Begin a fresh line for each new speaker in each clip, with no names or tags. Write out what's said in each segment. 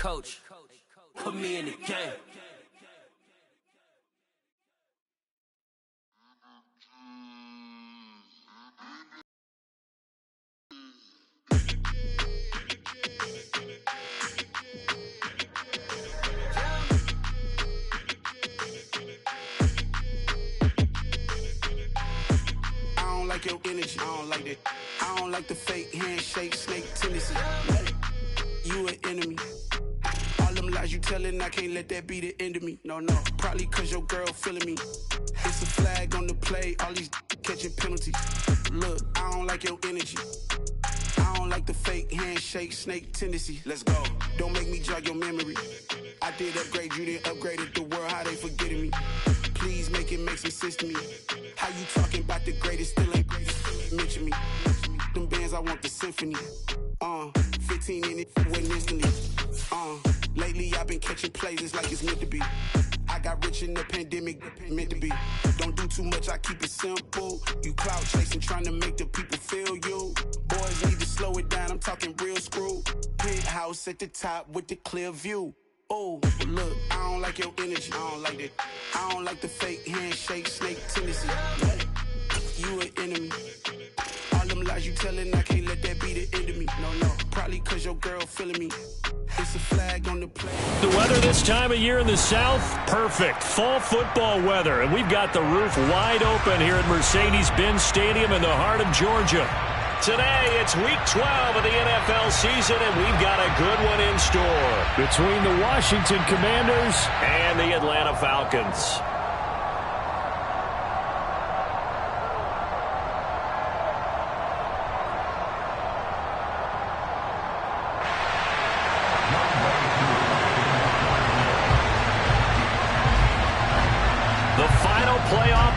coach, put me in the game.
I don't like your energy, I don't like that. I don't like the fake handshake, snake tendency. You an enemy. All them lies you telling, I can't let that be the end of me. No, probably cause your girl feeling me. It's a flag on the play, all these catching penalties. Look, I don't like your energy. I don't like the fake handshake, snake tendency. Let's go. Don't make me jog your memory. I did upgrade, you didn't upgrade it. The world, how they forgetting me. Please make it make some sense to me. How you talking about the greatest, still ain't greatest? Mention me. Them bands, I want the symphony. 15 in it, went instantly. Lately I've been catching plays, it's like it's meant to be. I got rich in the pandemic, meant to be. Don't do too much, I keep it simple. You clout chasing, trying to make the people feel you. Boys need to slow it down, I'm talking real screw. Penthouse at the top with the clear view. Oh, look, I don't like your energy, I don't like that. I don't like the fake handshake, snake tendency. You an enemy. All them lies you telling, I can't let that be the end of me. No, probably cause your girl feeling me. It's a flag on the play.
The weather this time of year in the South, perfect. Fall football weather. And we've got the roof wide open here at Mercedes-Benz Stadium in the heart of Georgia. Today, it's Week 12 of the NFL season, and we've got a good one in store between the Washington Commanders and the Atlanta Falcons.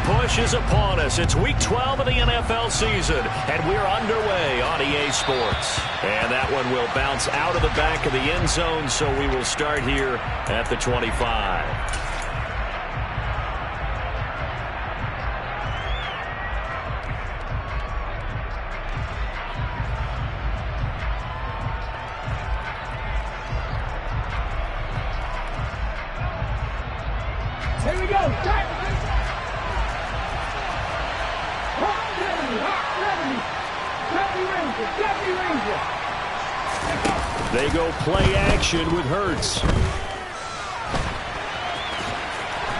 Push is upon us. It's Week 12 of the NFL season, and we're underway on EA Sports. And that one will bounce out of the back of the end zone, so we will start here at the 25.
Here we go.
They go play action with Hurts.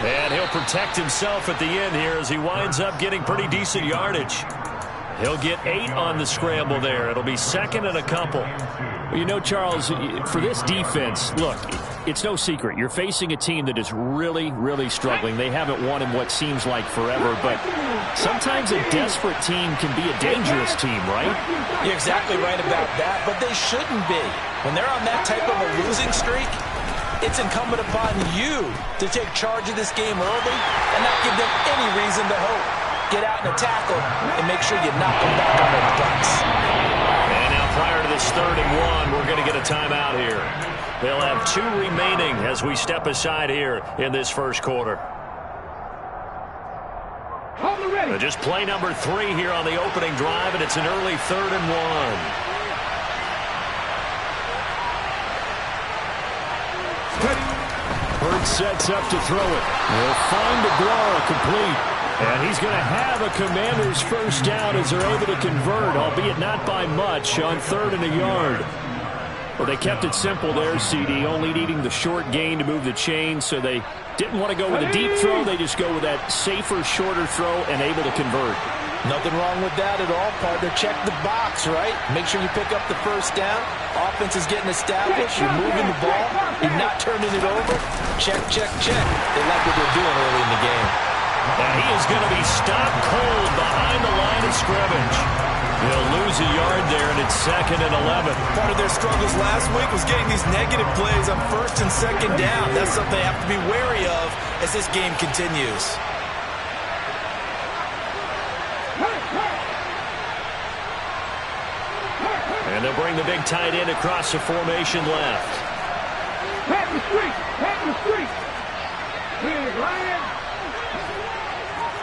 And he'll protect himself at the end here as he winds up getting pretty decent yardage. He'll get 8 on the scramble there. It'll be second and a couple.
Well, you know, Charles, for this defense, look, it's no secret. You're facing a team that is really, really struggling. They haven't won in what seems like forever, but sometimes a desperate team can be a dangerous team, right?
You're exactly right about that, but they shouldn't be. When they're on that type of a losing streak, it's incumbent upon you to take charge of this game early and not give them any reason to hope. Get out in a tackle and make sure you knock them back on their butts.
And now prior to this 3rd and 1, we're going to get a timeout here. They'll have 2 remaining as we step aside here in this first quarter. Just play number 3 here on the opening drive, and it's an early 3rd and 1.
Hurts sets up to throw it. They'll find Aguara complete. And he's going to have a Commander's first down as they're able to convert, albeit not by much, on 3rd and a yard. Well, they kept it simple there, CD, only needing the short gain to move the chain, so they didn't want to go with a deep throw. They just go with that safer, shorter throw and able to convert.
Nothing wrong with that at all, partner. Check the box, right? Make sure you pick up the first down. Offense is getting established. You're moving the ball. You're not turning it over. Check, check, check. They like what they're doing early in the game.
And he is going to be stopped cold behind the line of scrimmage. He'll lose a yard there, and it's 2nd and 11.
Part of their struggles last week was getting these negative plays on 1st and 2nd down. That's something they have to be wary of as this game continues.
And they'll bring the big tight end across the formation left.
Pat the street! Pat the street! Here's Ryan.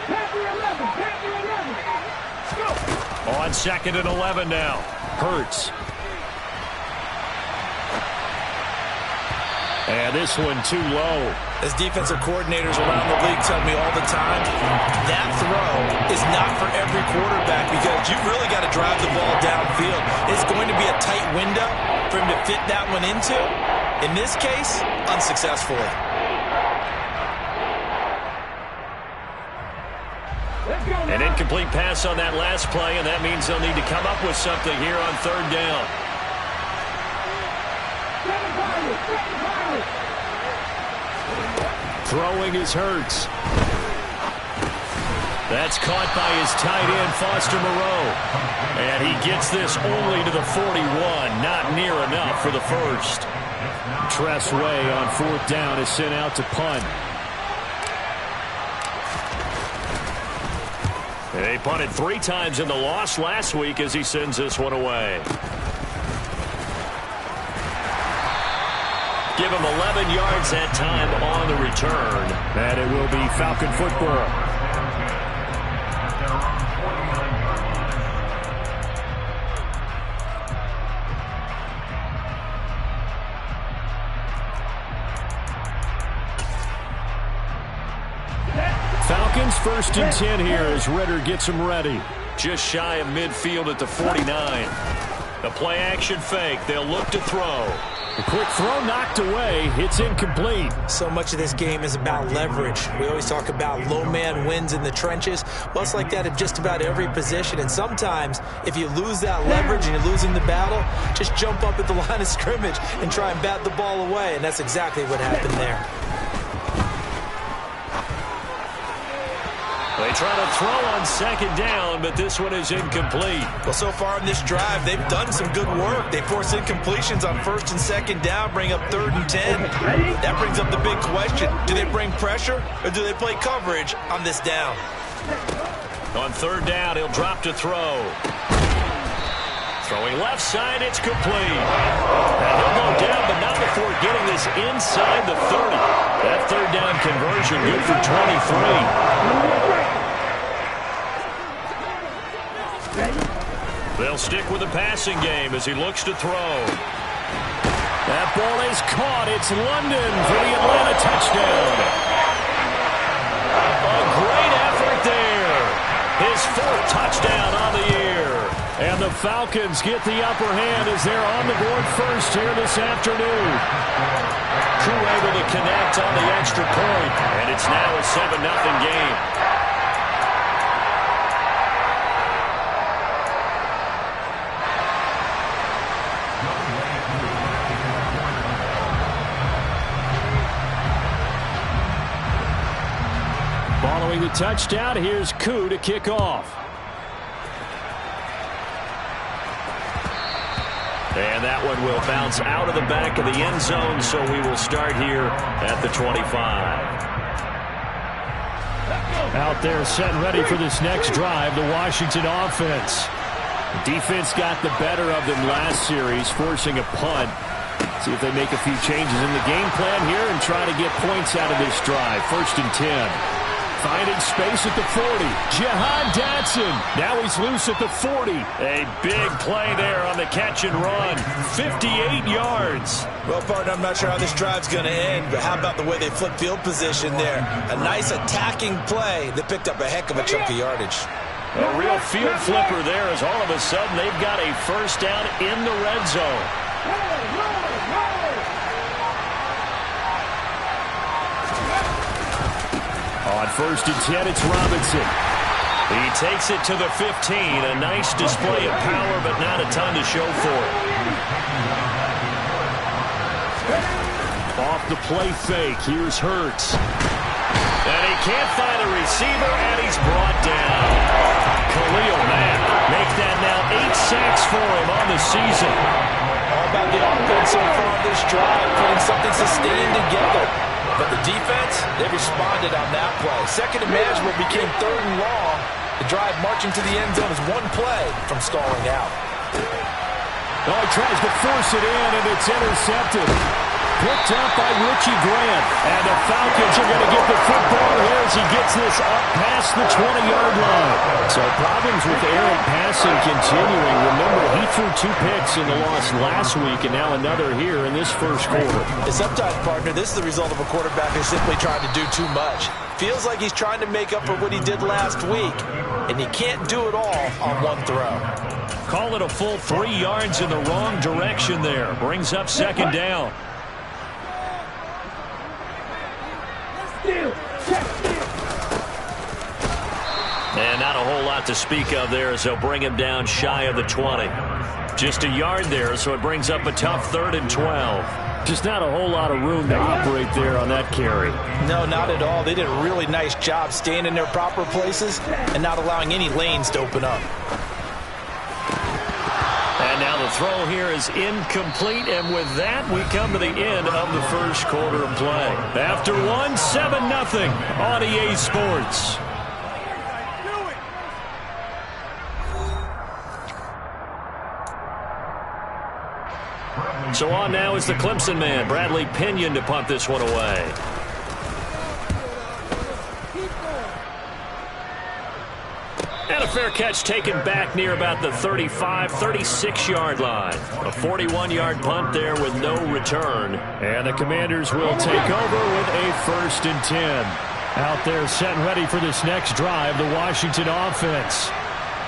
Pat the 11! Pat the 11! Go!
On 2nd and 11 now.
Hurts. And this one too low.
As defensive coordinators around the league tell me all the time, that throw is not for every quarterback because you've really got to drive the ball downfield. It's going to be a tight window for him to fit that one into. In this case, unsuccessfully.
An incomplete pass on that last play, and that means they'll need to come up with something here on third down.
Throwing is Hurts. That's caught by his tight end, Foster Moreau.
And he gets this only to the 41, not near enough for the first.
Tress Way on fourth down is sent out to punt.
They punted 3 times in the loss last week as he sends this one away. Give him 11 yards that time on the return.
And it will be Falcon football. Falcons 1st and 10 here as Ritter gets them ready.
Just shy of midfield at the 49. A play action fake. They'll look to throw.
A quick throw knocked away. It's incomplete.
So much of this game is about leverage. We always talk about low man wins in the trenches. Well, it's like that in just about every position. And sometimes, if you lose that leverage and you're losing the battle, just jump up at the line of scrimmage and try and bat the ball away. And that's exactly what happened there.
They try to throw on second down, but this one is incomplete.
Well, so far in this drive, they've done some good work. They force incompletions on 1st and 2nd down, bring up 3rd and 10. That brings up the big question. Do they bring pressure, or do they play coverage on this down?
On 3rd down, he'll drop to throw. Throwing left side, it's complete. And he'll go down, but not before getting this inside the 30. That 3rd down conversion good for 23. They'll stick with the passing game as he looks to throw.
That ball is caught. It's London for the Atlanta touchdown.
A great effort there. His 4th touchdown on the year.
And the Falcons get the upper hand as they're on the board first here this afternoon.
Crew able to connect on the extra point, and it's now a 7-0 game.
Following the touchdown, here's Koo to kick off.
And that one will bounce out of the back of the end zone, so we will start here at the 25.
Out there set and ready for this next drive, the Washington offense. The defense got the better of them last series, forcing a punt. See if they make a few changes in the game plan here and try to get points out of this drive. 1st and 10. Finding space at the 40. Jahan Dotson. Now he's loose at the 40.
A big play there on the catch and run. 58 yards.
Well, partner, I'm not sure how this drive's going to end, but how about the way they flip field position there? A nice attacking play that picked up a heck of a chunk of yardage.
A real field flipper there as all of a sudden they've got a 1st down in the red zone.
On 1st and 10, it's Robinson.
He takes it to the 15. A nice display of power, but not a ton to show for it.
Off the play fake, here's Hurts.
And he can't find a receiver, and he's brought down. Khalil Mack make that now 8 sacks for him on the season.
All about the offense so far on this drive, putting something sustained together. But the defense, they responded on that play. 2nd and manageable became 3rd and long. The drive marching to the end zone is one play from stalling out.
Oh, he tries to force it in, and it's intercepted. Picked up by Richie Grant. And the Falcons are going to get the football. Here's as he gets this up past the 20-yard line. So problems with errant passing continuing. Remember, he threw 2 picks in the loss last week and now another here in this first quarter.
And sometimes, partner, this is the result of a quarterback who's simply trying to do too much. Feels like he's trying to make up for what he did last week, and he can't do it all on one throw.
Call it a full 3 yards in the wrong direction there. Brings up second down. And not a whole lot to speak of there as they'll bring him down shy of the 20. Just a yard there, so it brings up a tough 3rd and 12.
Just not a whole lot of room to operate there on that carry.
No, not at all. They did a really nice job staying in their proper places and not allowing any lanes to open up.
And now the throw here is incomplete, and with that, we come to the end of the first quarter of play. After one, 7-0 on EA Sports. So on now is the Clemson man, Bradley Pinion, to punt this one away. And a fair catch taken back near about the 35, 36-yard line. A 41-yard punt there with no return. And the Commanders will take over with a 1st and 10.
Out there set and ready for this next drive, the Washington offense.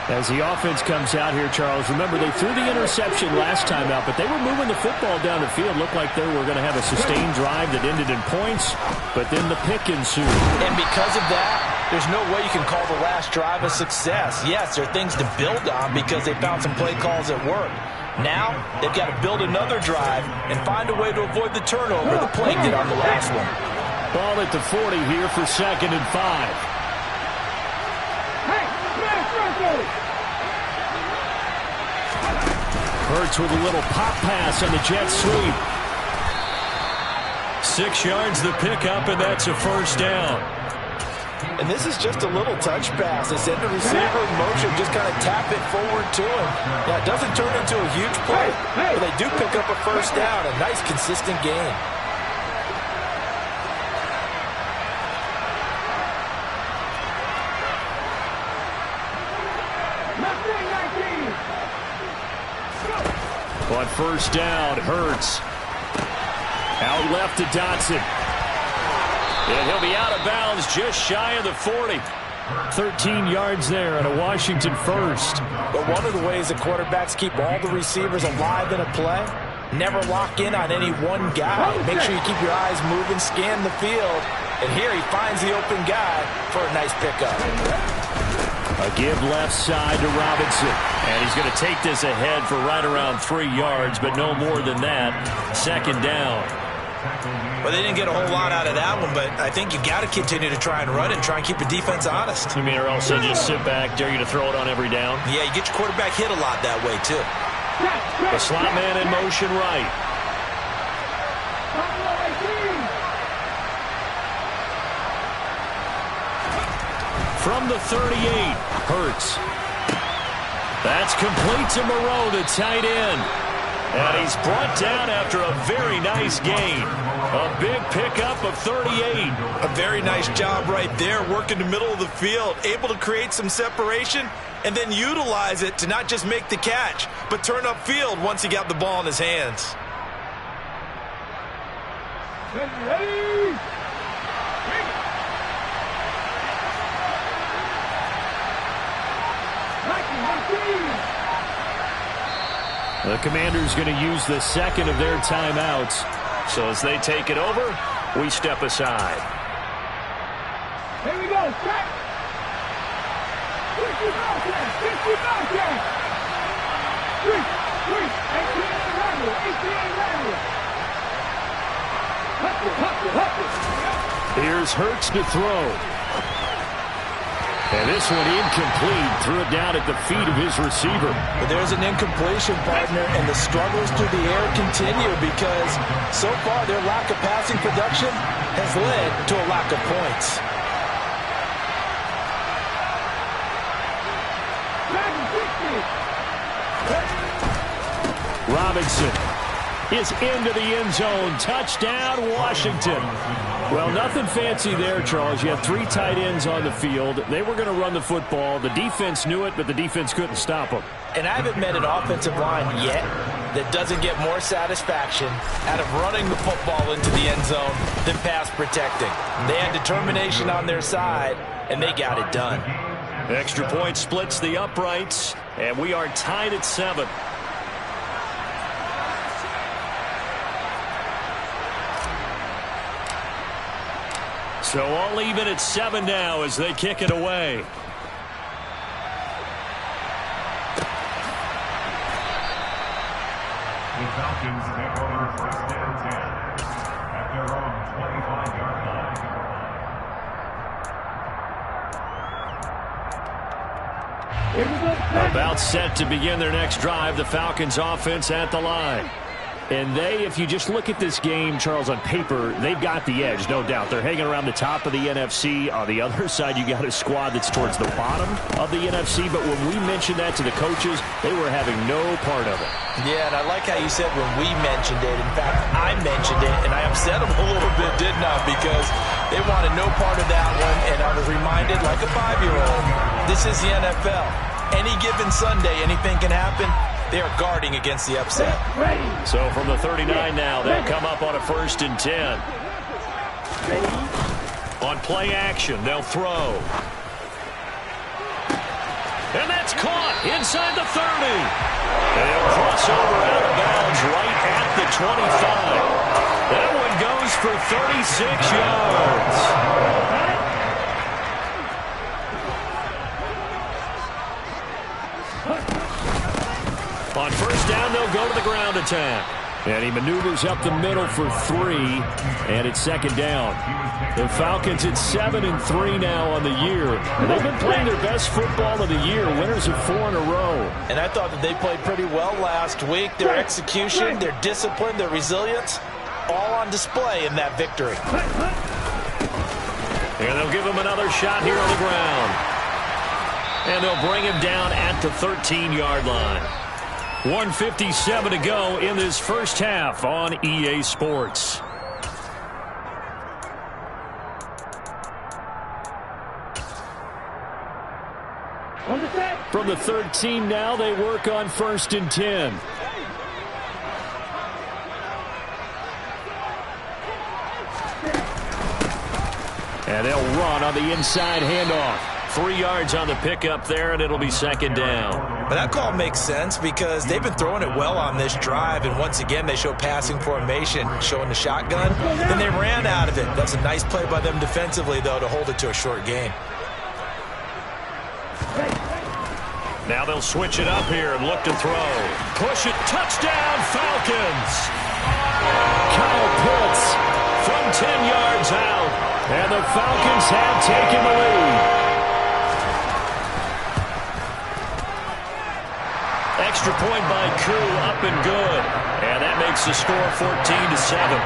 As the offense comes out here, Charles, remember they threw the interception last time out, but they were moving the football down the field. Looked like they were going to have a sustained drive that ended in points, but then the pick ensued.
And because of that, there's no way you can call the last drive a success. Yes, there are things to build on because they found some play calls that work. Now, they've got to build another drive and find a way to avoid the turnover the play did on the last one.
Ball at the 40 here for 2nd and 5. Hurts with a little pop pass on the jet sweep.
6 yards the pickup, and that's a 1st down.
And this is just a little touch pass. They send the receiver in motion, just kind of tap it forward to him. Now, it doesn't turn into a huge play, but they do pick up a 1st down. A nice, consistent gain.
On 1st down, Hurts. Out left to Dotson.
And he'll be out of bounds just shy of the 40.
13 yards there and a Washington 1st.
But one of the ways the quarterbacks keep all the receivers alive in a play, never lock in on any one guy. Make sure you keep your eyes moving, scan the field. And here he finds the open guy for a nice pickup.
A give left side to Robinson.
And he's going to take this ahead for right around 3 yards, but no more than that. 2nd down.
Well, they didn't get a whole lot out of that one, but I think you got to continue to try and run and try and keep the defense honest.
You mean, or else they just sit back, dare you to throw it on every down?
Yeah, you get your quarterback hit a lot that way, too.
The slot man in motion right. From the 38, Hurts. That's complete to Moreau, the tight end. And he's brought down after a very nice gain. A big pickup of 38.
A very nice job right there, working the middle of the field, able to create some separation, and then utilize it to not just make the catch, but turn upfield once he got the ball in his hands.
The Commanders going to use the 2nd of their timeouts.
So as they take it over, we step aside.
Here we go, set. 50 Bobcats, 50 Bobcats. 18 Randall, 18 Randall.
Here's Hurts to throw. And this one incomplete. Threw it down at the feet of his receiver.
But there's an incompletion, partner, and the struggles through the air continue because so far their lack of passing production has led to a lack of points.
Robinson is into the end zone. Touchdown, Washington. Well, nothing fancy there, Charles. You had 3 tight ends on the field. They were going to run the football. The defense knew it, but the defense couldn't stop them.
And I haven't met an offensive line yet that doesn't get more satisfaction out of running the football into the end zone than pass protecting. They had determination on their side, and they got it done.
Extra point splits the uprights, and we are tied at 7. So all even at 7 now as they kick it away.
The Falcons take over first and 10 at their own 25-yard line.
About set to begin their next drive, the Falcons offense at the line.
And if you just look at this game, Charles, on paper, they've got the edge, no doubt. They're hanging around the top of the NFC. On the other side, you got a squad that's towards the bottom of the NFC. But when we mentioned that to the coaches, they were having no part of it.
Yeah, and I like how you said when we mentioned it. In fact, I mentioned it, and I upset them a little bit, didn't I? Because they wanted no part of that one, and I was reminded, like a 5-year-old, this is the NFL. Any given Sunday, anything can happen. They are guarding against the upset.
So from the 39 now, they'll come up on a 1st and 10. On play action, they'll throw. And that's caught inside the 30. And he'll cross over out of bounds right at the 25. That one goes for 36 yards. On 1st down, they'll go to the ground attack. And he maneuvers up the middle for 3, and it's 2nd down. The Falcons at 7-3 now on the year. And they've been playing their best football of the year, winners of 4 in a row.
And I thought that they played pretty well last week. Their execution, their discipline, their resilience, all on display in that victory.
And they'll give him another shot here on the ground. And they'll bring him down at the 13-yard line. 1:57 to go in this first half on EA Sports.
From the 13 now, they work on 1st and 10.
And they'll run on the inside handoff. 3 yards on the pickup there, and it'll be 2nd down.
But that call makes sense because they've been throwing it well on this drive, and once again they show passing formation, showing the shotgun. Then they ran out of it. That's a nice play by them defensively, though, to hold it to a short gain.
Now they'll switch it up here and look to throw. Push it, touchdown, Falcons!
Kyle Pitts
From 10 yards out, and the Falcons have taken the lead. Extra point by Koo, up and good. And that makes the score 14-7.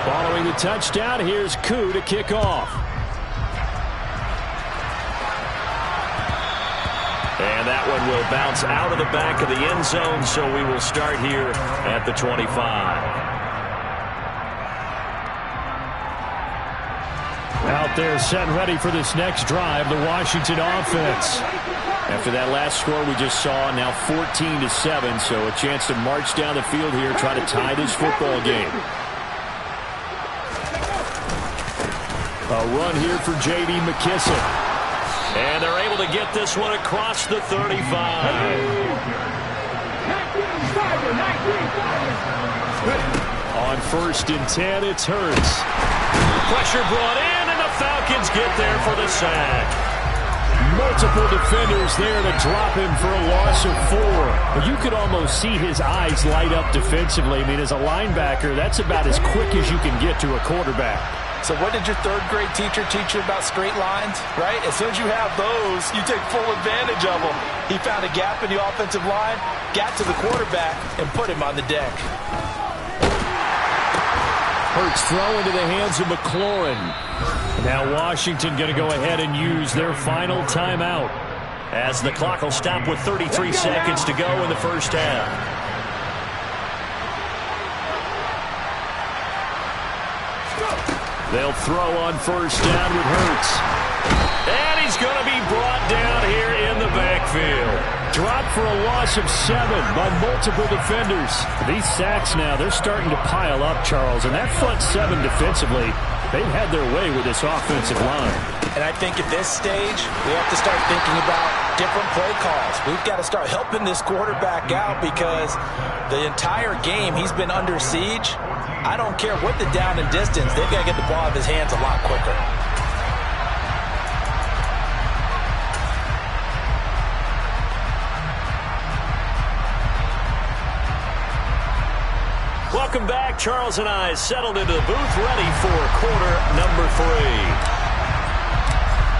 Following the touchdown, here's Koo to kick off.
And that one will bounce out of the back of the end zone, so we will start here at the 25.
Out there set and ready for this next drive, the Washington offense. After that last score we just saw, now 14-7, so a chance to march down the field here, try to tie this football game. A run here for J.D. McKissic.
And they're able to get this one across the 35.
On 1st and 10, it's Hurts.
Pressure brought in, and the Falcons get there for the sack.
Multiple defenders there to drop him for a loss of 4. You could almost see his eyes light up defensively. I mean, as a linebacker, that's about as quick as you can get to a quarterback.
So what did your 3rd grade teacher teach you about straight lines, right? As soon as you have those, you take full advantage of them. He found a gap in the offensive line, got to the quarterback, and put him on the deck.
Hurts throw into the hands of McLaurin. Now Washington going to go ahead and use their final timeout.
as the clock will stop with 33 seconds to go in the first half. They'll throw on first down with Hurts. And he's going to be brought down here in the backfield. Dropped for a loss of 7 by multiple defenders. These sacks now, they're starting to pile up, Charles. And that front 7 defensively, they've had their way with this offensive line.
And I think at this stage, we have to start thinking about different play calls. We've got to start helping this quarterback out because the entire game he's been under siege. I don't care what the down and distance, they've got to get the ball out of his hands a lot quicker.
Welcome back. Charles and I settled into the booth, ready for quarter number 3.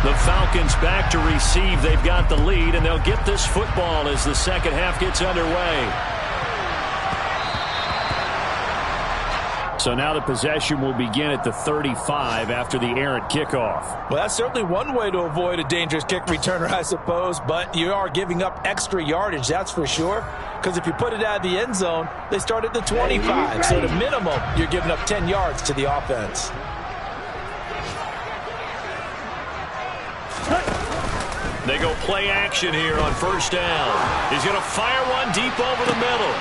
The Falcons back to receive. They've got the lead, and they'll get this football as the second half gets underway. So now the possession will begin at the 35 after the errant kickoff.
Well, that's certainly one way to avoid a dangerous kick returner, I suppose, but you are giving up extra yardage, that's for sure. Because if you put it out of the end zone, they start at the 25. So at a minimum, you're giving up 10 yards to the offense.
They go play action here on first down. He's going to fire one deep over the middle.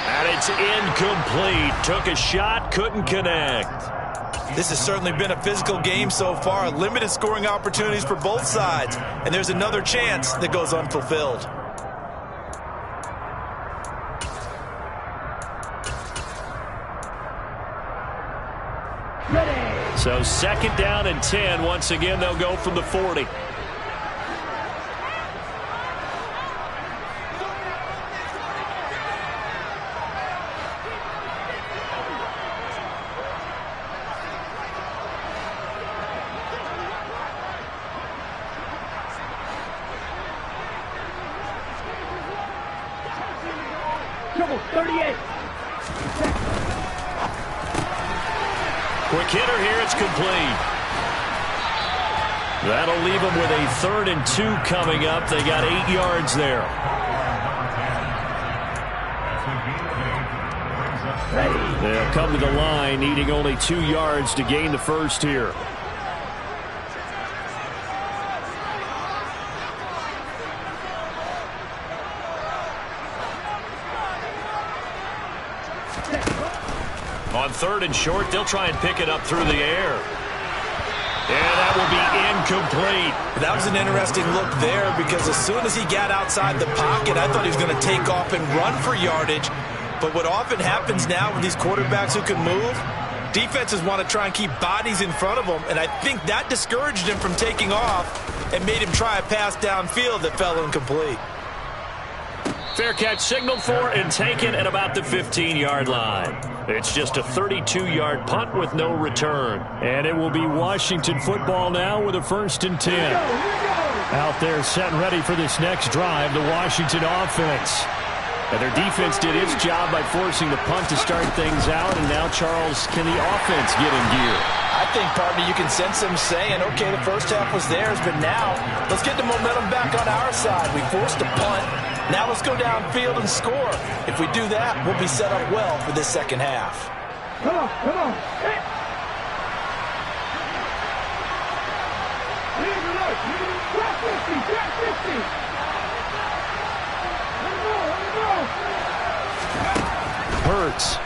And it's incomplete. Took a shot, couldn't connect.
This has certainly been a physical game so far. Limited scoring opportunities for both sides. And there's another chance that goes unfulfilled.
So second down and 10. Once again, they'll go from the 40. Quick hitter here, it's complete. That'll leave them with a 3rd and 2 coming up. They got 8 yards there. They'll come to the line, needing only 2 yards to gain the first here. On 3rd and short, they'll try and pick it up through the air. And that will be incomplete.
That was an interesting look there because as soon as he got outside the pocket, I thought he was going to take off and run for yardage. But what often happens now with these quarterbacks who can move, defenses want to try and keep bodies in front of them. And I think that discouraged him from taking off and made him try a pass downfield that fell incomplete.
Fair catch signaled for and taken at about the 15-yard line. It's just a 32-yard punt with no return. And it will be Washington football now with a 1st and 10. Out there set and ready for this next drive, the Washington offense. And their defense did its job by forcing the punt to start things out. And now, Charles, can the offense get in gear?
I think, partner, you can sense them saying, okay, the first half was theirs, but now let's get the momentum back on our side. We forced a punt. Now let's go downfield and score. If we do that, we'll be set up well for this second half.
Come on, come on. Hey. Drop 50, drop 50.
Hurts.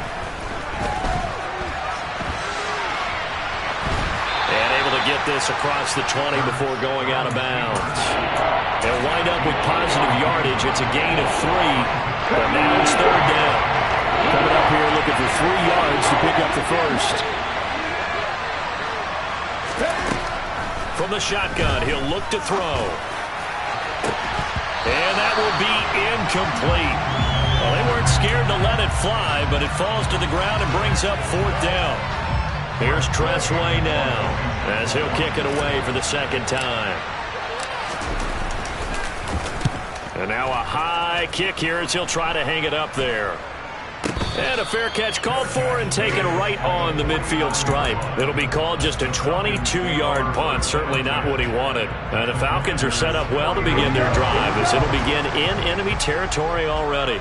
And able to get this across the 20 before going out of bounds. They'll wind up with positive yardage. It's a gain of 3. But now it's 3rd down. Coming up here looking for 3 yards to pick up the first. From the shotgun, he'll look to throw. And that will be incomplete. Well, they weren't scared to let it fly, but it falls to the ground and brings up 4th down. Here's Tressway now as he'll kick it away for the 2nd time. And now a high kick here as he'll try to hang it up there. And a fair catch called for and taken right on the midfield stripe. It'll be called just a 22-yard punt. Certainly not what he wanted. And the Falcons are set up well to begin their drive as it'll begin in enemy territory already.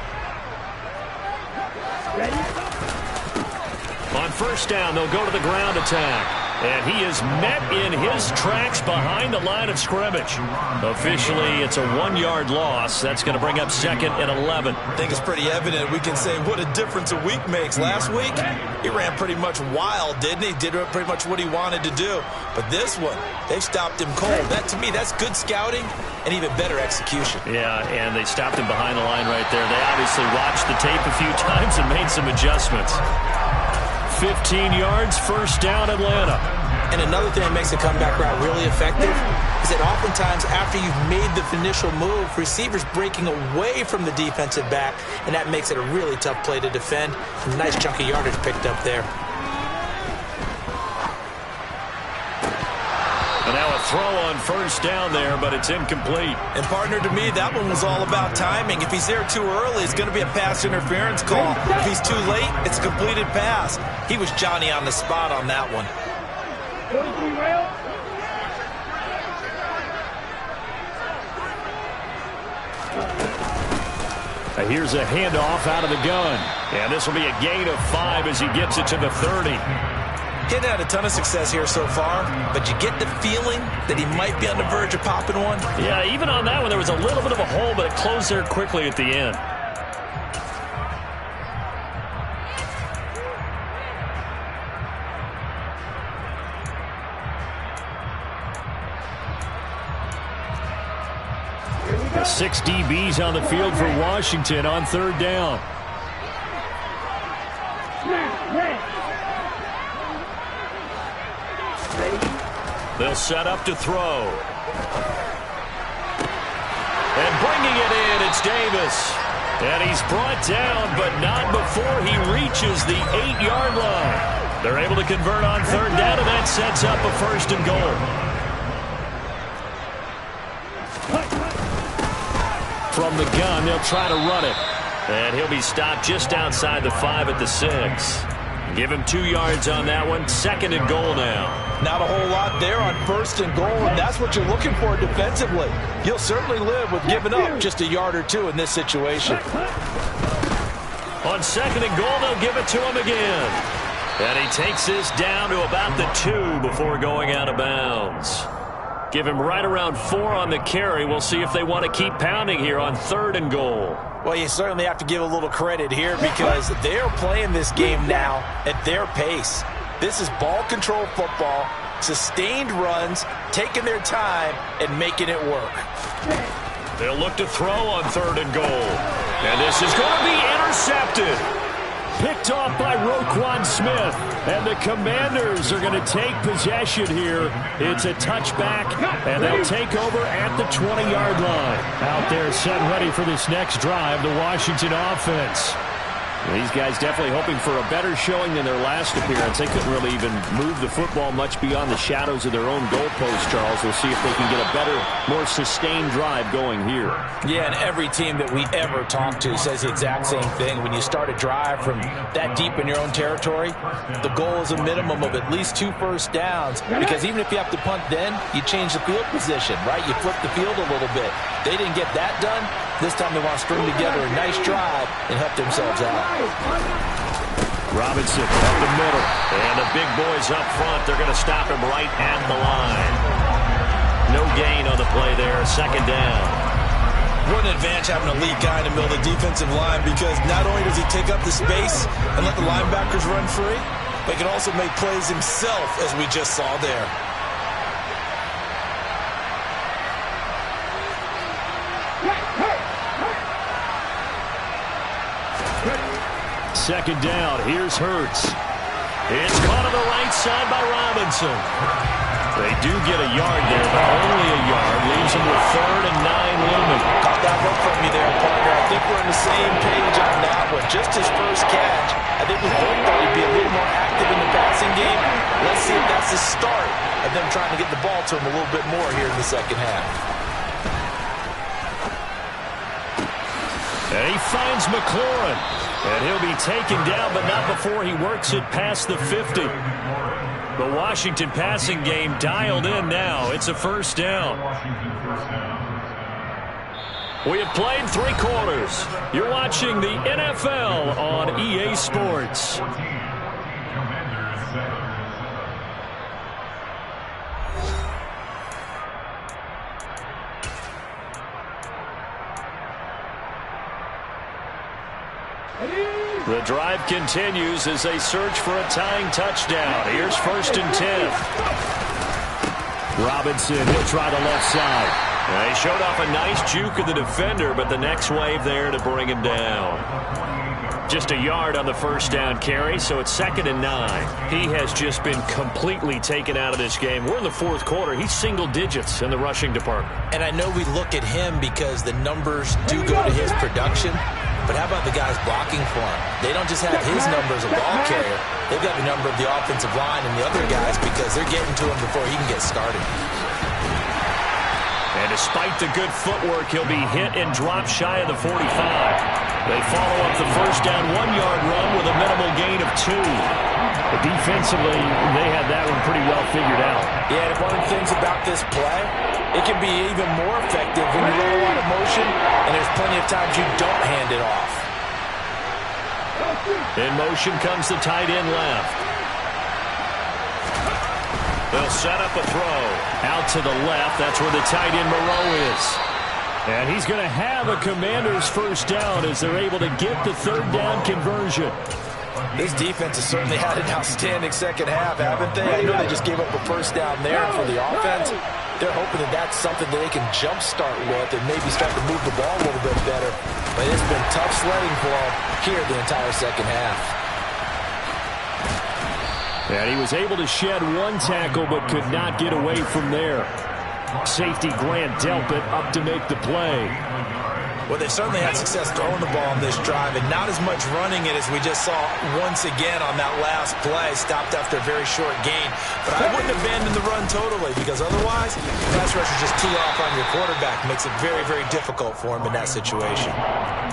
On first down, they'll go to the ground attack. And he is met in his tracks behind the line of scrimmage. Officially, it's a 1-yard loss. That's going to bring up 2nd and 11.
I think it's pretty evident. We can say what a difference a week makes. Last week, he ran pretty much wild, didn't he? Did pretty much what he wanted to do. But this one, they stopped him cold. That, to me, that's good scouting and even better execution.
Yeah, and they stopped him behind the line right there. They obviously watched the tape a few times and made some adjustments. 15 yards, first down, Atlanta.
And another thing that makes the comeback route really effective is that oftentimes after you've made the initial move, receivers breaking away from the defensive back, and that makes it a really tough play to defend. A nice chunk of yardage picked up there.
And now a throw on first down there, but it's incomplete.
And partner, to me, that one was all about timing. If he's there too early, it's going to be a pass interference call. If he's too late, it's a completed pass. He was Johnny on the spot on that one.
Here's a handoff out of the gun. And this will be a gain of 5 as he gets it to the 30.
Getting had a ton of success here so far, but you get the feeling that he might be on the verge of popping one.
Yeah, even on that one, there was a little bit of a hole, but it closed there quickly at the end. The 6 DBs on the field for Washington on third down. They'll set up to throw. And bringing it in, it's Davis. And he's brought down, but not before he reaches the 8-yard line. They're able to convert on third down, and that sets up a 1st and goal. From the gun, they'll try to run it. And he'll be stopped just outside the 5 at the 6. Give him 2 yards on that one. 2nd and goal now.
Not a whole lot there on 1st and goal, and that's what you're looking for defensively. You'll certainly live with giving up just a yard or 2 in this situation.
On 2nd and goal, they'll give it to him again. And he takes this down to about the 2 before going out of bounds. Give him right around 4 on the carry. We'll see if they want to keep pounding here on 3rd and goal.
Well, you certainly have to give a little credit here because they're playing this game now at their pace. This is ball control football, sustained runs, taking their time, and making it work.
They'll look to throw on 3rd and goal. And this is going to be intercepted. Picked off by Roquan Smith. And the Commanders are going to take possession here. It's a touchback, and they'll take over at the 20-yard line. Out there set ready for this next drive, the Washington offense. These guys definitely hoping for a better showing than their last appearance. They couldn't really even move the football much beyond the shadows of their own goalpost, Charles. We'll see if they can get a better, more sustained drive going here. Yeah, and every team that we ever talk to says the exact same thing. When you start a drive from that deep in your own territory, the goal is a minimum of at least 2 first downs, because even if you have to punt then, you change the field position, right? You flip the field a little bit. They didn't get that done. This time they want to string together a nice drive and help themselves out. Robinson up the middle. And the big boys up front, they're going to stop him right at the line. No gain on the play there, 2nd down.
What an advantage having a lead guy in the middle of the defensive line, because not only does he take up the space and let the linebackers run free, but he can also make plays himself, as we just saw there.
2nd down. Here's Hurts. It's caught on the right side by Robinson. They do get a yard there, but only a yard. Leaves them with 3rd and 9 looming.
Got that look from me there, partner. I think we're on the same page on that one. Just his first catch. I think we both thought he'd be a little more active in the passing game. Let's see if that's the start of them trying to get the ball to him a little bit more here in the second half.
And he finds McLaurin. And he'll be taken down, but not before he works it past the 50. The Washington passing game dialed in now. It's a first down. We have played 3 quarters. You're watching the NFL on EA Sports. The drive continues as they search for a tying touchdown. Here's 1st and 10. Robinson, he'll try the left side. He showed off a nice juke of the defender, but the next wave there to bring him down. Just a yard on the first down carry, so it's 2nd and 9. He has just been completely taken out of this game. We're in the 4th quarter. He's single digits in the rushing department.
And I know we look at him because the numbers do go to his production, but how about the guys blocking for him? They don't just have his number as a ball carrier. They've got the number of the offensive line and the other guys because they're getting to him before he can get started.
And despite the good footwork, he'll be hit and dropped shy of the 45. They follow up the first down 1-yard run with a minimal gain of 2.
But defensively, they had that one pretty well figured out.
Yeah, and one of the things about this play, it can be even more effective when you run a lot of motion, and there's plenty of times you don't hand it off.
In motion comes the tight end left. They'll set up a throw. Out to the left. That's where the tight end Moreau is.
And he's going to have a Commander's first down as they're able to get the 3rd down conversion.
This defense has certainly had an outstanding second half, haven't they? I know they just gave up a first down there for the offense. They're hoping that that's something that they can jumpstart with and maybe start to move the ball a little bit better. But it's been tough sledding for them here the entire second half.
And he was able to shed 1 tackle but could not get away from there. Safety Grant Delpit up to make the play.
Well, they certainly had success throwing the ball on this drive, and not as much running it as we just saw once again on that last play. Stopped after a very short gain. But I wouldn't abandon the run totally, because otherwise, pass rushers just tee off on your quarterback. Makes it very, very difficult for him in that situation.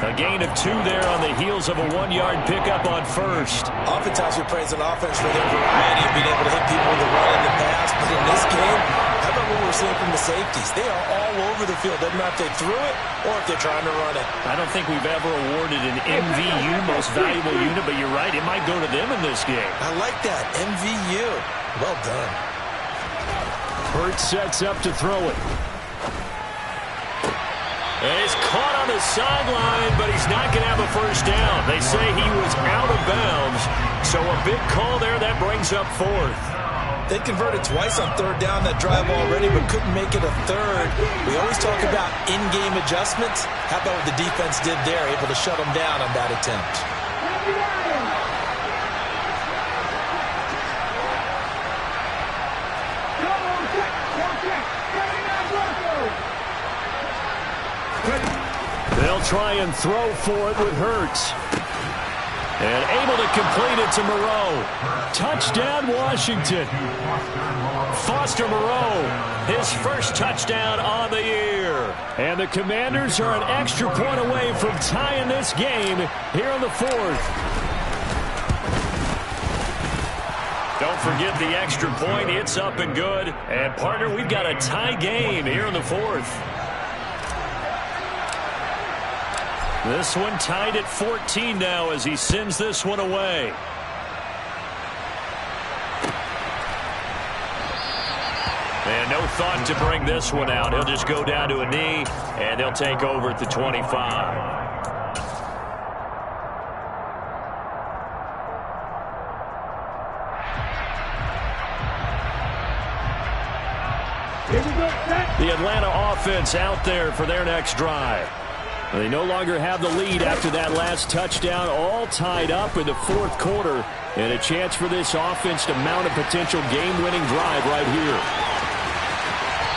A gain of 2 there on the heels of a 1-yard pickup on first.
Oftentimes we praise an offense for their variety of being able to hit people with the run and the pass, but in this game, how about what we're seeing from the safeties? They are all over the field. Doesn't matter if they threw it or if they're trying to run it.
I don't think we've ever awarded an MVU, most valuable unit, but you're right, it might go to them in this game.
I like that, MVU. Well done.
Hurts sets up to throw it.
And he's caught on the sideline, but he's not going to have a first down. They say he was out of bounds, so a big call there that brings up 4th.
They converted twice on 3rd down that drive already, but couldn't make it a 3rd. We always talk about in-game adjustments. How about what the defense did there, able to shut them down on that attempt?
They'll try and throw for it with Hurts.
And able to complete it to Moreau.
Touchdown, Washington.
Foster Moreau, his first touchdown on the year.
And the Commanders are an extra point away from tying this game here in the 4th.
Don't forget the extra point. It's up and good. And, partner, we've got a tie game here in the 4th. This one tied at 14 now as he sends this one away. And no thought to bring this one out. He'll just go down to a knee, and they'll take over at the 25. The Atlanta offense out there for their next drive.
They no longer have the lead after that last touchdown, all tied up in the 4th quarter, and a chance for this offense to mount a potential game-winning drive right here.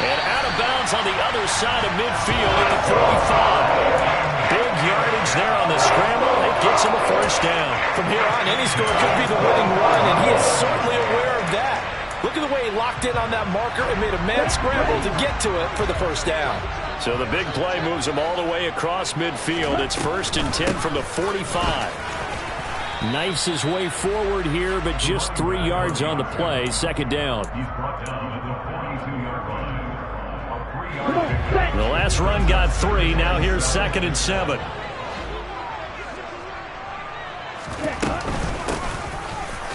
And out of bounds on the other side of midfield at the 35. Big yardage there on the scramble. It gets him a first down.
From here on, any score could be the winning run, and he is certainly aware of that. Look at the way he locked in on that marker and made a man scramble to get to it for the first down.
So the big play moves him all the way across midfield. It's 1st and 10 from the 45. Knifes his way forward here, but just 3 yards on the play. Second down.
He's brought down at the 42-yard line. A 3-yard pickup.
The last run got 3. Now here's 2nd and 7.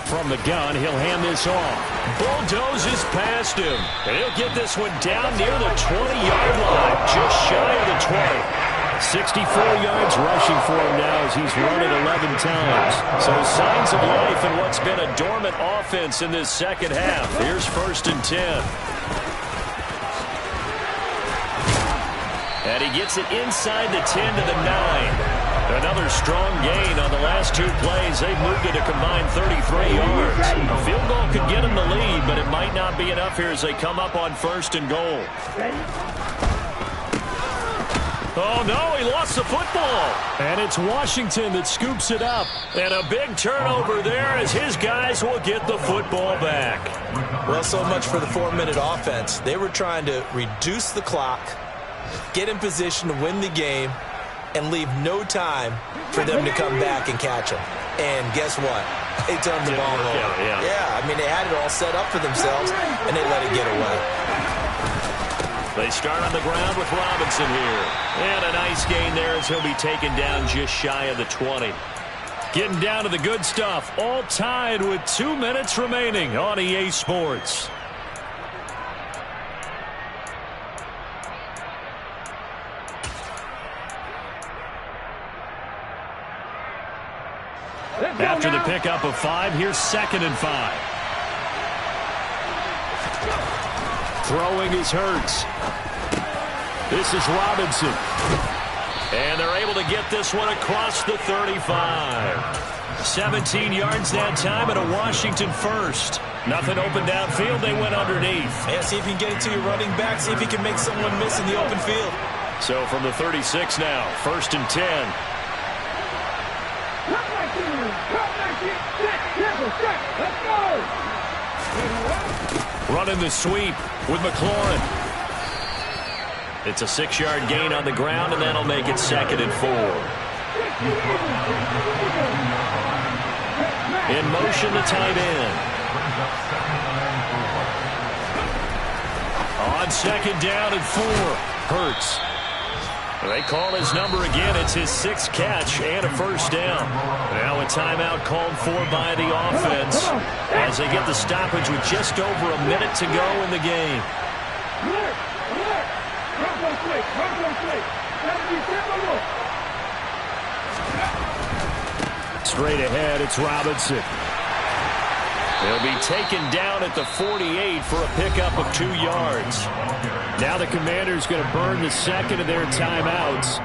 From the gun, he'll hand this off. Bulldozes past him. And he'll get this one down near the 20-yard line, just shy of the 20. 64 yards rushing for him now as he's run it 11 times. So signs of life in what's been a dormant offense in this second half. Here's 1st and 10. And he gets it inside the 10 to the 9. Another strong gain on the last 2 plays. They've moved it a combined 33 yards. A field goal could get them the lead, but it might not be enough here as they come up on 1st and goal. Oh, no, he lost the football. And it's Washington that scoops it up. And a big turnover there as his guys will get the football back.
Well, so much for the 4-minute offense. They were trying to reduce the clock, get in position to win the game, and leave no time for them to come back and catch them. And guess what? They turned the ball over. Yeah, I mean, they had it all set up for themselves, and they let it get away.
They start on the ground with Robinson here. And a nice gain there as he'll be taken down just shy of the 20. Getting down to the good stuff. All tied with 2 minutes remaining on EA Sports. After the pickup of 5, here's 2nd and 5. Throwing is Hurts. This is Robinson. And they're able to get this one across the 35. 17 yards that time and a Washington first. Nothing open downfield. They went underneath.
Yeah, see if you can get it to your running back. See if you can make someone miss in the open field.
So from the 36 now, 1st and 10. Running the sweep with McLaurin. It's a 6-yard gain on the ground, and that'll make it 2nd and 4. In motion, the tight end. On 2nd down and 4, Hurts. They call his number again. It's his 6th catch and a first down. Now a timeout called for by the offense as they get the stoppage with just over a minute to go in the game. Straight ahead, it's Robinson. He'll be taken down at the 48 for a pickup of 2 yards. Now the Commanders going to burn the second of their timeouts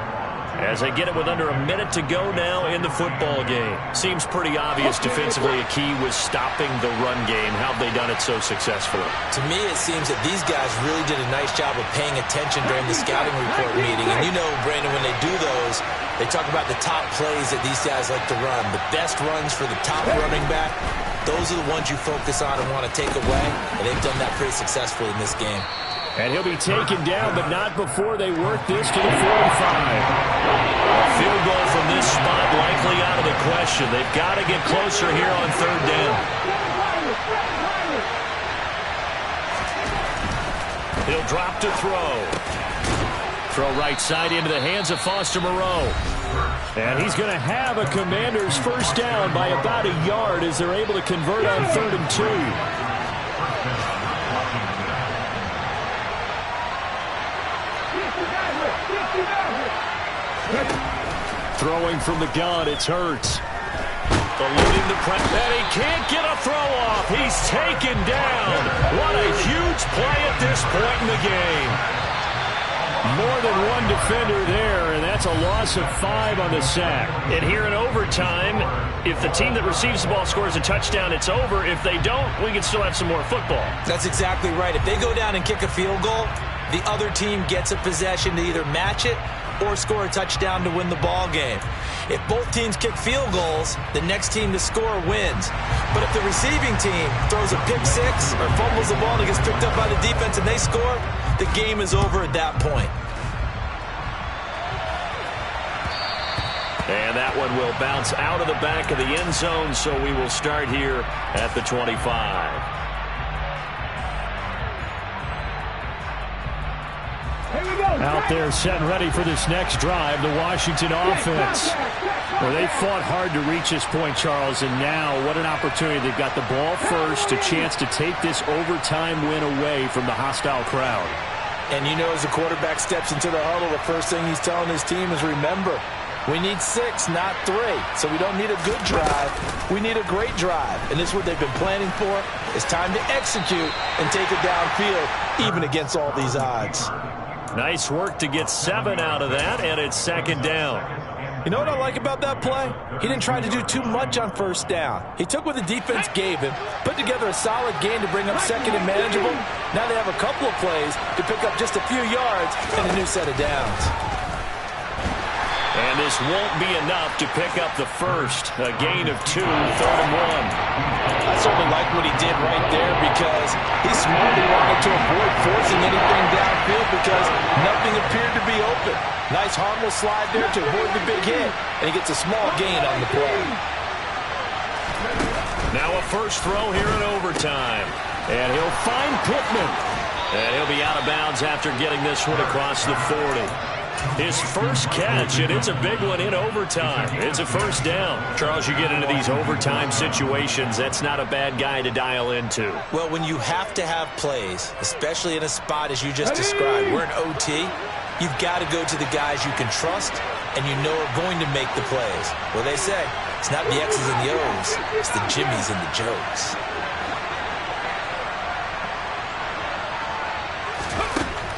as they get it with under a minute to go now in the football game. Seems pretty obvious defensively a key was stopping the run game. How have they done it so successfully?
To me, it seems that these guys really did a nice job of paying attention during the scouting report meeting. And you know, Brandon, when they do those, they talk about the top plays that these guys like to run. The best runs for the top running back, those are the ones you focus on and want to take away. And they've done that pretty successfully in this game.
And he'll be taken down, but not before they work this to the 45. A field goal from this spot likely out of the question. They've got to get closer here on 3rd down. He'll drop to throw. Throw right side into the hands of Foster Moreau. And he's going to have a Commander's first down by about a yard as they're able to convert on 3rd and 2. Throwing from the gun, it's Hurts. Eluding the press, and he can't get a throw off. He's taken down. What a huge play at this point in the game. More than one defender there, and that's a loss of 5 on the sack. And here in overtime, if the team that receives the ball scores a touchdown, it's over. If they don't, we can still have some more football.
That's exactly right. If they go down and kick a field goal, the other team gets a possession to either match it or score a touchdown to win the ball game. If both teams kick field goals, the next team to score wins. But if the receiving team throws a pick six or fumbles the ball and gets picked up by the defense and they score, the game is over at that point.
And that one will bounce out of the back of the end zone, so we will start here at the 25.
Out there set and ready for this next drive, the Washington offense. Well, they fought hard to reach this point, Charles, and now what an opportunity. They've got the ball first, a chance to take this overtime win away from the hostile crowd.
And you know, as the quarterback steps into the huddle, the first thing he's telling his team is, remember, we need 6, not 3. So we don't need a good drive. We need a great drive. And this is what they've been planning for. It's time to execute and take it downfield, even against all these odds.
Nice work to get 7 out of that, and it's second down.
You know what I like about that play? He didn't try to do too much on first down. He took what the defense gave him, put together a solid gain to bring up second and manageable. Now they have a couple of plays to pick up just a few yards and a new set of downs.
And this won't be enough to pick up the first. A gain of 2, 3rd and 1.
I certainly like what he did right there because he smartly wanted to avoid forcing anything downfield because nothing appeared to be open. Nice harmless slide there to avoid the big hit, and he gets a small gain on the play.
Now a first throw here in overtime. And he'll find Pittman. And he'll be out of bounds after getting this one across the 40. His first catch, and it's a big one in overtime. It's a first down. Charles, you get into these overtime situations, that's not a bad guy to dial into.
Well, when you have to have plays, especially in a spot as you just described, we're in OT, you've got to go to the guys you can trust and you know are going to make the plays. Well, they say, it's not the X's and the O's, it's the Jimmies and the Joes.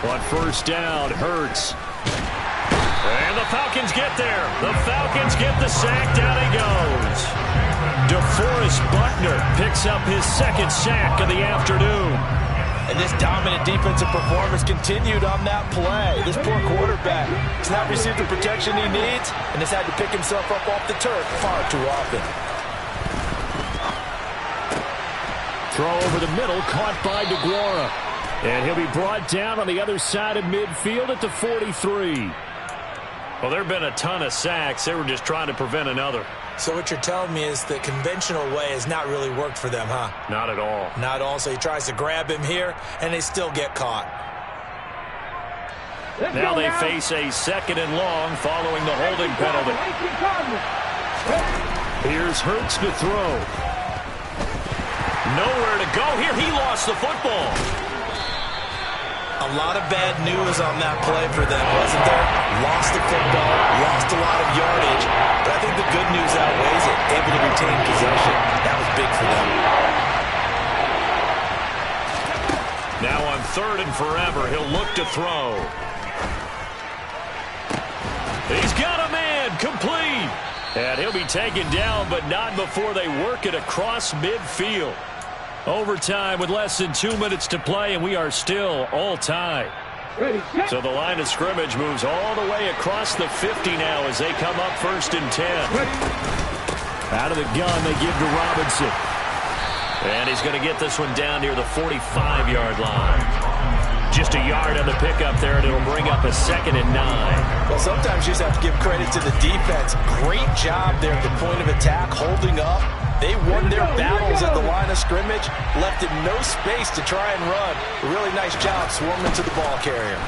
On first down, Hurts. And the Falcons get there. The Falcons get the sack. Down he goes. DeForest Buckner picks up his second sack of the afternoon.
And this dominant defensive performance continued on that play. This poor quarterback has not received the protection he needs and has had to pick himself up off the turf far too often.
Throw over the middle, caught by DeGuara. And he'll be brought down on the other side of midfield at the 43.
Well, there have been a ton of sacks. They were just trying to prevent another.
So what you're telling me is the conventional way has not really worked for them, huh?
Not at all.
Not at all. So he tries to grab him here, and they still get caught.
Now they face a second and long following the holding penalty.
Here's Hurts to throw.
Nowhere to go here. He lost the football.
A lot of bad news on that play for them, wasn't there? Lost the football, lost a lot of yardage, but I think the good news outweighs it. Able to retain possession. That was big for them.
Now on 3rd and forever, he'll look to throw. He's got a man, complete. And he'll be taken down, but not before they work it across midfield. Overtime with less than 2 minutes to play, and we are still all tied. So the line of scrimmage moves all the way across the 50 now as they come up 1st and 10.
Out of the gun, they give to Robinson.
And he's going to get this one down near the 45-yard line. Just a yard on the pickup there, and it'll bring up a 2nd and 9.
Well, sometimes you just have to give credit to the defense. Great job there at the point of attack, holding up. They won their battles at the line of scrimmage, left it no space to try and run. A really nice job swarming to the ball carrier.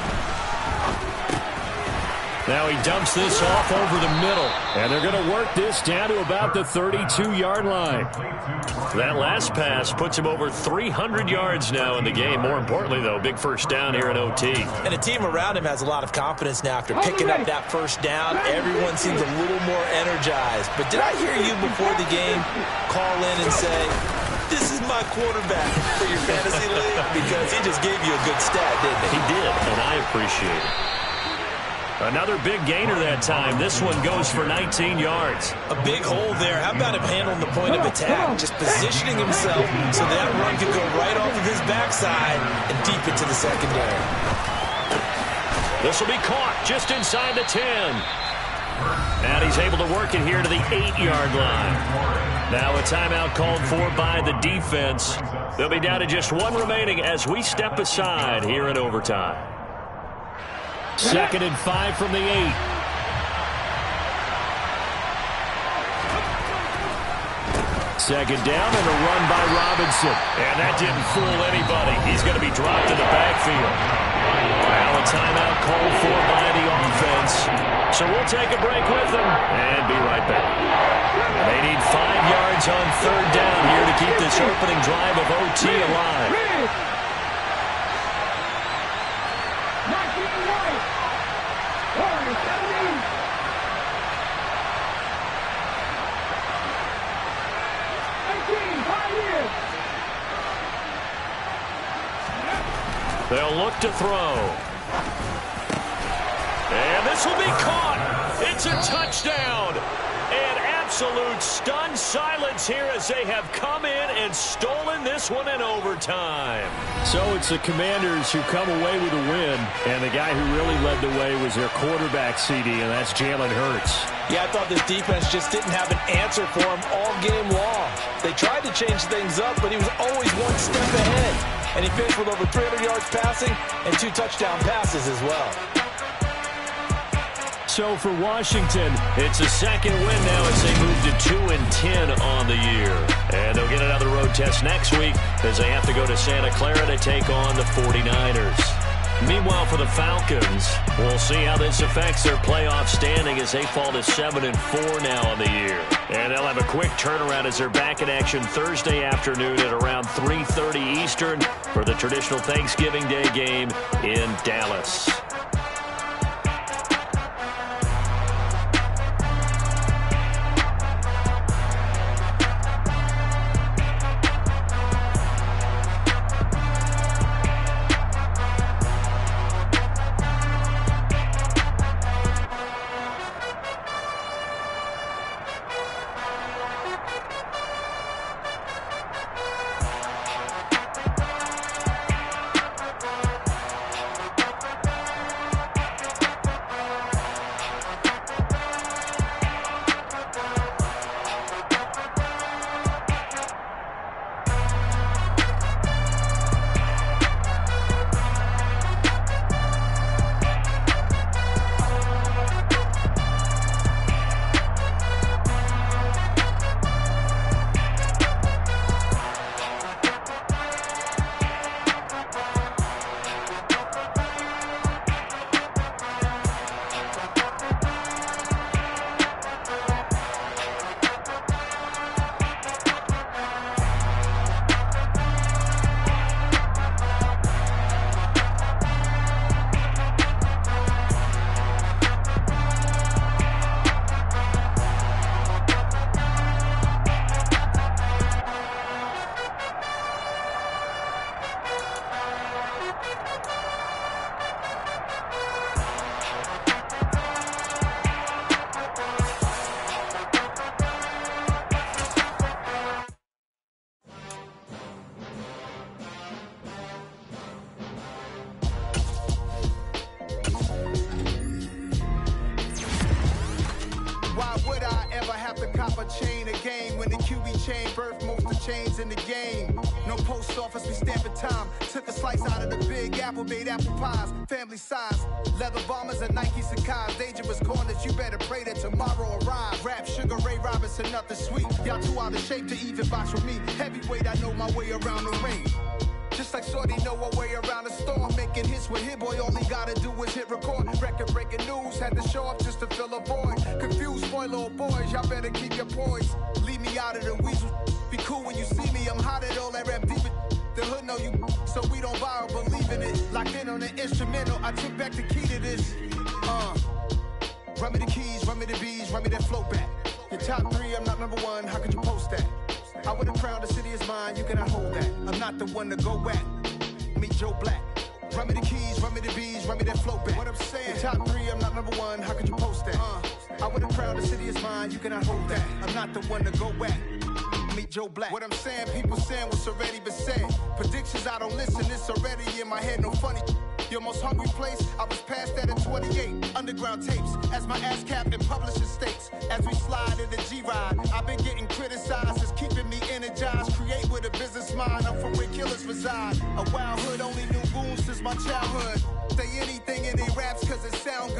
Now he dumps this off over the middle, and they're going to work this down to about the 32-yard line.
That last pass puts him over 300 yards now in the game. More importantly, though, big first down here in OT.
And the team around him has a lot of confidence now after picking up that first down. Everyone seems a little more energized. But did I hear you before the game call in and say, this is my quarterback for your fantasy league? Because he just gave you a good stat, didn't he?
He did, and I appreciate it. Another big gainer that time. This one goes for 19 yards.
A big hole there. How about him handling the point of attack? Just positioning himself so that run could go right off of his backside and deep into the secondary.
This will be caught just inside the 10. And he's able to work it here to the 8-yard line. Now a timeout called for by the defense. They'll be down to just one remaining as we step aside here in overtime. 2nd and 5 from the 8. Second down and a run by Robinson. And that didn't fool anybody. He's going to be dropped in the backfield. Now a timeout called for by the offense. So we'll take a break with them and be right back. And they need 5 yards on 3rd down here to keep this opening drive of OT alive. They'll look to throw. And this will be caught. It's a touchdown. And absolute stunned silence here as they have come in and stolen this one in overtime.
So it's the Commanders who come away with a win. And the guy who really led the way was their quarterback, CD, and that's Jalen Hurts.
Yeah, I thought this defense just didn't have an answer for him all game long. They tried to change things up, but he was always one step ahead. And he finished with over 300 yards passing and 2 touchdown passes as well.
So for Washington, it's a second win now as they move to 2-10 on the year. And they'll get another road test next week as they have to go to Santa Clara to take on the 49ers. Meanwhile, for the Falcons, we'll see how this affects their playoff standing as they fall to 7-4 now on the year. And they'll have a quick turnaround as they're back in action Thursday afternoon at around 3:30 Eastern for the traditional Thanksgiving Day game in Dallas.
chain a game. When the QB chain birth most of chains in the game. No post office, we stamping time. Took a slice out of the big apple, made apple pies. Family size, leather bombers and Nike Sacai's. Dangerous corners, you better pray that tomorrow arrive. Rap, Sugar Ray Robinson, nothing sweet. Y'all too out of shape to even box with me. Heavyweight, I know my way around the ring. Just like Shorty know her way around the storm. Making hits with Hit Boy, all he gotta do is hit record. Record breaking news, had to show up just to fill a void. Confused, spoiled little boys, y'all better keep your poise. Leave me out of the weasel. Be cool when you see me, I'm hot at all that rap deep. The hood know you, so we don't borrow, believe in it. Locked in on the instrumental, I took back the key to this. Run me the keys, run me the bees, run me that flow back. Your top three, I'm not number one, how could you post that? I would've crowned the city is mine, you cannot hold that. I'm not the one to go back. Meet Joe Black. Run me the keys, run me the bees, run me that flow back. What I'm saying, your top three, I'm not number one, how could you post that? I would've crowned the city is mine, you cannot hold that. I'm not the one to go back. Meet Joe Black. What I'm saying, people saying what's already been said. Predictions, I don't listen, it's already in my head, no funny.
Your most hungry place, I was past that at 28. Underground tapes, as my ass cap and publisher states. As we slide in the G-Ride, I've been getting criticized as keeping me energized. Create with a business mind, I'm from where killers reside. A wild hood, only knew goons since my childhood. Say anything in their raps cause it sound good.